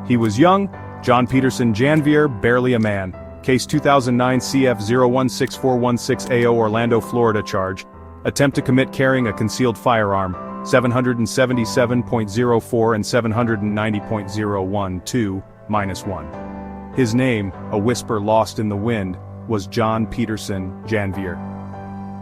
He was young, John Peterson Janvier, barely a man. Case 2009 CF 016416AO Orlando, Florida charge. Attempt to commit carrying a concealed firearm, 777.04 and 790.012-1. His name, a whisper lost in the wind, was John Peterson Janvier.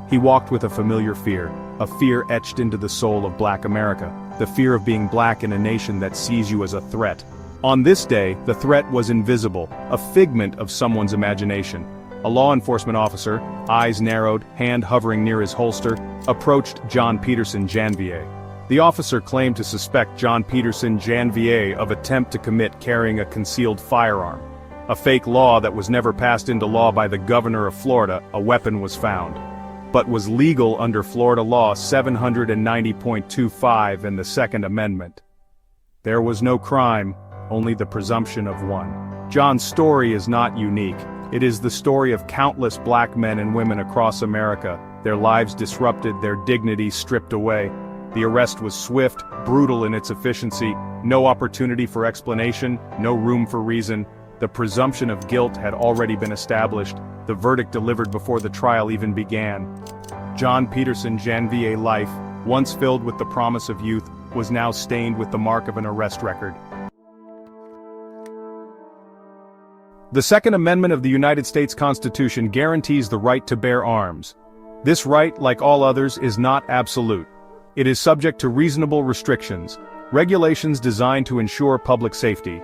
He walked with a familiar fear, a fear etched into the soul of Black America, the fear of being black in a nation that sees you as a threat. On this day, the threat was invisible, a figment of someone's imagination. A law enforcement officer, eyes narrowed, hand hovering near his holster, approached John Peterson Janvier. The officer claimed to suspect John Peterson Janvier of attempt to commit carrying a concealed firearm. A fake law that was never passed into law by the governor of Florida, a weapon was found, but was legal under Florida law 790.25 and the Second Amendment. There was no crime, only the presumption of one. John's story is not unique. It is the story of countless black men and women across America, their lives disrupted, their dignity stripped away. The arrest was swift, brutal in its efficiency, no opportunity for explanation, no room for reason. The presumption of guilt had already been established, the verdict delivered before the trial even began. John Peterson Janvier's life, once filled with the promise of youth, was now stained with the mark of an arrest record. The Second Amendment of the United States Constitution guarantees the right to bear arms. This right, like all others, is not absolute. It is subject to reasonable restrictions, regulations designed to ensure public safety.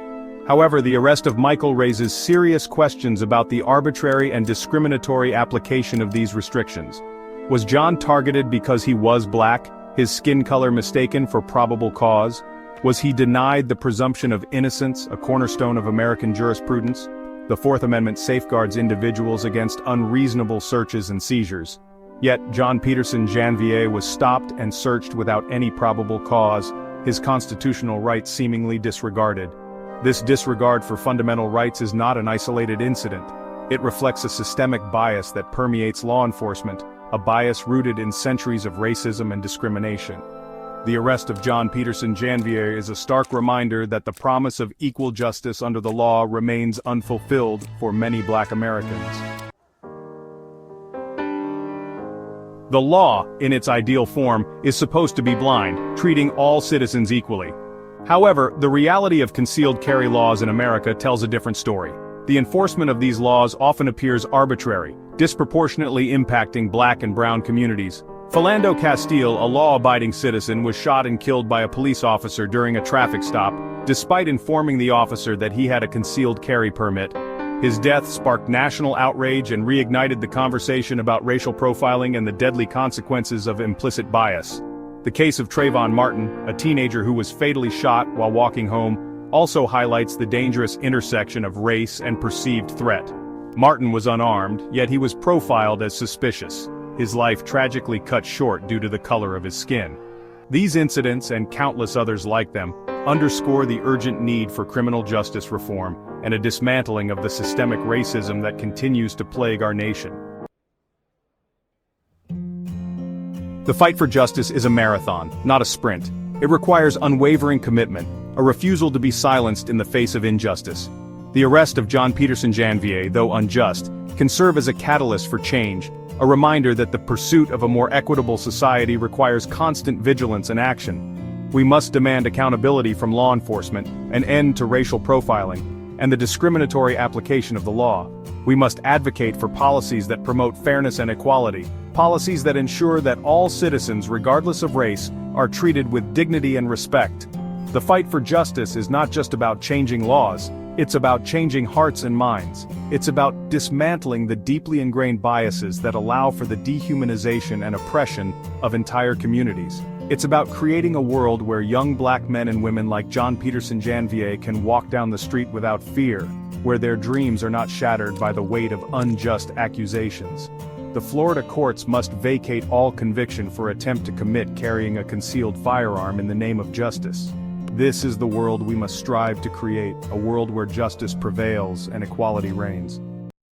However, the arrest of Michael raises serious questions about the arbitrary and discriminatory application of these restrictions. Was John targeted because he was black, his skin color mistaken for probable cause? Was he denied the presumption of innocence, a cornerstone of American jurisprudence? The Fourth Amendment safeguards individuals against unreasonable searches and seizures. Yet, John Peterson Janvier was stopped and searched without any probable cause, his constitutional rights seemingly disregarded. This disregard for fundamental rights is not an isolated incident. It reflects a systemic bias that permeates law enforcement, a bias rooted in centuries of racism and discrimination. The arrest of John Peterson Janvier is a stark reminder that the promise of equal justice under the law remains unfulfilled for many black Americans. The law, in its ideal form, is supposed to be blind, treating all citizens equally. However, the reality of concealed carry laws in America tells a different story. The enforcement of these laws often appears arbitrary, disproportionately impacting black and brown communities. Philando Castile, a law-abiding citizen, was shot and killed by a police officer during a traffic stop, despite informing the officer that he had a concealed carry permit. His death sparked national outrage and reignited the conversation about racial profiling and the deadly consequences of implicit bias. The case of Trayvon Martin, a teenager who was fatally shot while walking home, also highlights the dangerous intersection of race and perceived threat. Martin was unarmed, yet he was profiled as suspicious. His life tragically cut short due to the color of his skin. These incidents, and countless others like them, underscore the urgent need for criminal justice reform and a dismantling of the systemic racism that continues to plague our nation. The fight for justice is a marathon, not a sprint. It requires unwavering commitment, a refusal to be silenced in the face of injustice. The arrest of John Peterson Janvier, though unjust, can serve as a catalyst for change, a reminder that the pursuit of a more equitable society requires constant vigilance and action. We must demand accountability from law enforcement, an end to racial profiling, and the discriminatory application of the law. We must advocate for policies that promote fairness and equality, policies that ensure that all citizens, regardless of race, are treated with dignity and respect. The fight for justice is not just about changing laws, it's about changing hearts and minds. It's about dismantling the deeply ingrained biases that allow for the dehumanization and oppression of entire communities. It's about creating a world where young black men and women like John Peterson Janvier can walk down the street without fear, where their dreams are not shattered by the weight of unjust accusations. The Florida courts must vacate all conviction for attempt to commit carrying a concealed firearm in the name of justice. This is the world we must strive to create, a world where justice prevails and equality reigns.